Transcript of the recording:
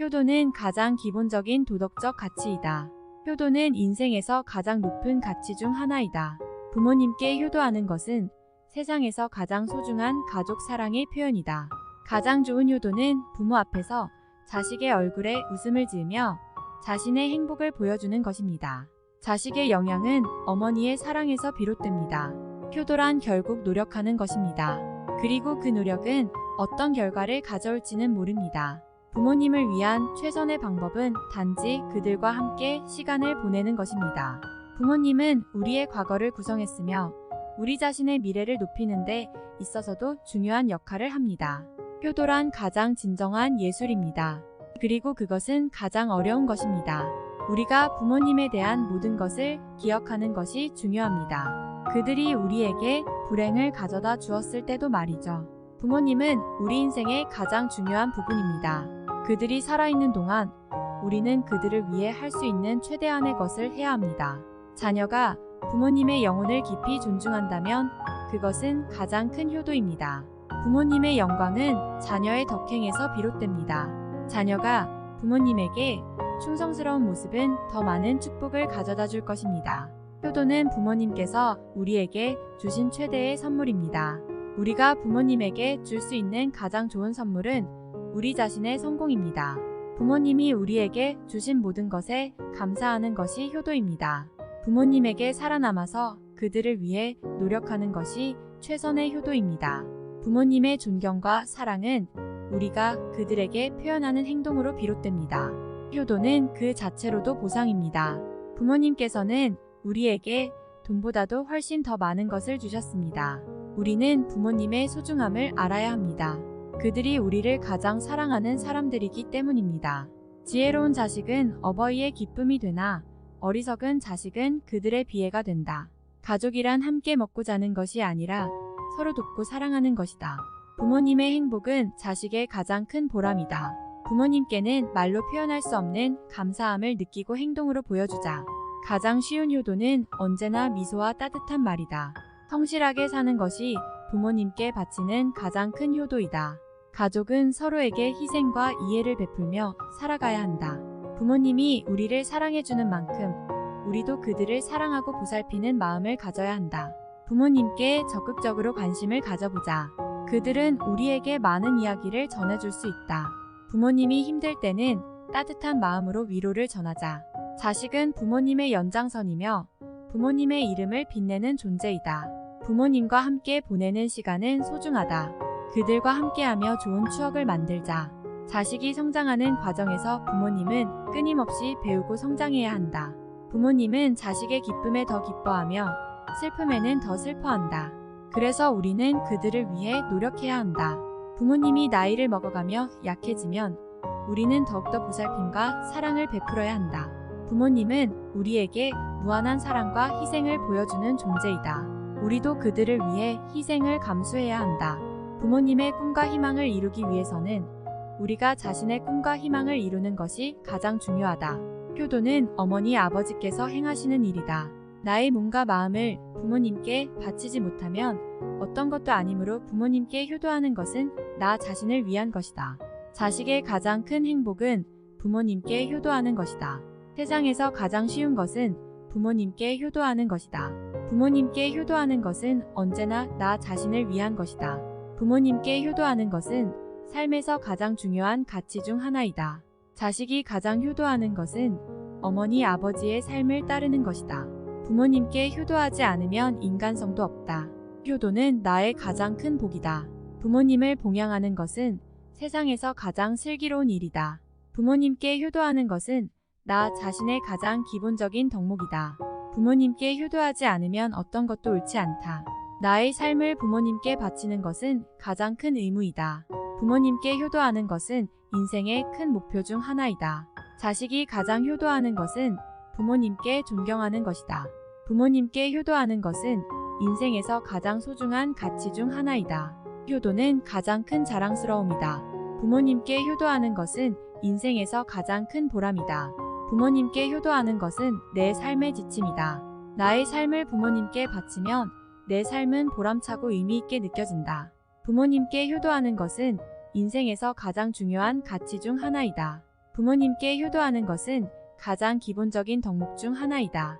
효도는 가장 기본적인 도덕적 가치이다. 효도는 인생에서 가장 높은 가치 중 하나이다. 부모님께 효도하는 것은 세상에서 가장 소중한 가족 사랑의 표현이다. 가장 좋은 효도는 부모 앞에서 자식의 얼굴에 웃음을 지으며 자신의 행복을 보여주는 것입니다. 자식의 영양은 어머니의 사랑에서 비롯됩니다. 효도란 결국 노력하는 것입니다. 그리고 그 노력은 어떤 결과를 가져올지는 모릅니다. 부모님을 위한 최선의 방법은 단지 그들과 함께 시간을 보내는 것입니다. 부모님은 우리의 과거를 구성했으며 우리 자신의 미래를 높이는 데 있어서도 중요한 역할을 합니다. 효도란 가장 진정한 예술입니다. 그리고 그것은 가장 어려운 것입니다. 우리가 부모님에 대한 모든 것을 기억하는 것이 중요합니다. 그들이 우리에게 불행을 가져다 주었을 때도 말이죠. 부모님은 우리 인생의 가장 중요한 부분입니다. 그들이 살아있는 동안 우리는 그들을 위해 할 수 있는 최대한의 것을 해야 합니다. 자녀가 부모님의 영혼을 깊이 존중한다면 그것은 가장 큰 효도입니다. 부모님의 영광은 자녀의 덕행에서 비롯됩니다. 자녀가 부모님에게 충성스러운 모습은 더 많은 축복을 가져다 줄 것입니다. 효도는 부모님께서 우리에게 주신 최대의 선물입니다. 우리가 부모님에게 줄 수 있는 가장 좋은 선물은 우리 자신의 성공입니다. 부모님이 우리에게 주신 모든 것에 감사하는 것이 효도입니다. 부모님에게 살아남아서 그들을 위해 노력하는 것이 최선의 효도입니다. 부모님의 존경과 사랑은 우리가 그들에게 표현하는 행동으로 비롯됩니다. 효도는 그 자체로도 보상입니다. 부모님께서는 우리에게 돈보다도 훨씬 더 많은 것을 주셨습니다. 우리는 부모님의 소중함을 알아야 합니다. 그들이 우리를 가장 사랑하는 사람들이기 때문입니다. 지혜로운 자식은 어버이의 기쁨이 되나 어리석은 자식은 그들의 비애가 된다. 가족이란 함께 먹고 자는 것이 아니라 서로 돕고 사랑하는 것이다. 부모님의 행복은 자식의 가장 큰 보람이다. 부모님께는 말로 표현할 수 없는 감사함을 느끼고 행동으로 보여주자. 가장 쉬운 효도는 언제나 미소와 따뜻한 말이다. 성실하게 사는 것이 부모님께 바치는 가장 큰 효도이다. 가족은 서로에게 희생과 이해를 베풀며 살아가야 한다. 부모님이 우리를 사랑해주는 만큼 우리도 그들을 사랑하고 보살피는 마음을 가져야 한다. 부모님께 적극적으로 관심을 가져보자. 그들은 우리에게 많은 이야기를 전해줄 수 있다. 부모님이 힘들 때는 따뜻한 마음으로 위로를 전하자. 자식은 부모님의 연장선이며 부모님의 이름을 빛내는 존재이다. 부모님과 함께 보내는 시간은 소중하다. 그들과 함께하며 좋은 추억을 만들자. 자식이 성장하는 과정에서 부모님은 끊임없이 배우고 성장해야 한다. 부모님은 자식의 기쁨에 더 기뻐하며 슬픔에는 더 슬퍼한다. 그래서 우리는 그들을 위해 노력해야 한다. 부모님이 나이를 먹어가며 약해지면 우리는 더욱더 보살핌과 사랑을 베풀어야 한다. 부모님은 우리에게 무한한 사랑과 희생을 보여주는 존재이다. 우리도 그들을 위해 희생을 감수해야 한다. 부모님의 꿈과 희망을 이루기 위해서는 우리가 자신의 꿈과 희망을 이루는 것이 가장 중요하다. 효도는 어머니 아버지께서 행하시는 일이다. 나의 몸과 마음을 부모님께 바치지 못하면 어떤 것도 아니므로 부모님께 효도하는 것은 나 자신을 위한 것이다. 자식의 가장 큰 행복은 부모님께 효도하는 것이다. 세상에서 가장 쉬운 것은 부모님께 효도하는 것이다. 부모님께 효도하는 것은 언제나 나 자신을 위한 것이다. 부모님께 효도하는 것은 삶에서 가장 중요한 가치 중 하나이다. 자식이 가장 효도하는 것은 어머니 아버지의 삶을 따르는 것이다. 부모님께 효도하지 않으면 인간성도 없다. 효도는 나의 가장 큰 복이다. 부모님을 봉양하는 것은 세상에서 가장 슬기로운 일이다. 부모님께 효도하는 것은 나 자신의 가장 기본적인 덕목이다. 부모님께 효도하지 않으면 어떤 것도 옳지 않다. 나의 삶을 부모님께 바치는 것은 가장 큰 의무이다. 부모님께 효도하는 것은 인생의 큰 목표 중 하나이다. 자식이 가장 효도하는 것은 부모님께 존경하는 것이다. 부모님께 효도하는 것은 인생에서 가장 소중한 가치 중 하나이다. 효도는 가장 큰 자랑스러움이다. 부모님께 효도하는 것은 인생에서 가장 큰 보람이다. 부모님께 효도하는 것은 내 삶의 지침이다. 나의 삶을 부모님께 바치면 내 삶은 보람차고 의미있게 느껴진다. 부모님께 효도하는 것은 인생에서 가장 중요한 가치 중 하나이다. 부모님께 효도하는 것은 가장 기본적인 덕목 중 하나이다.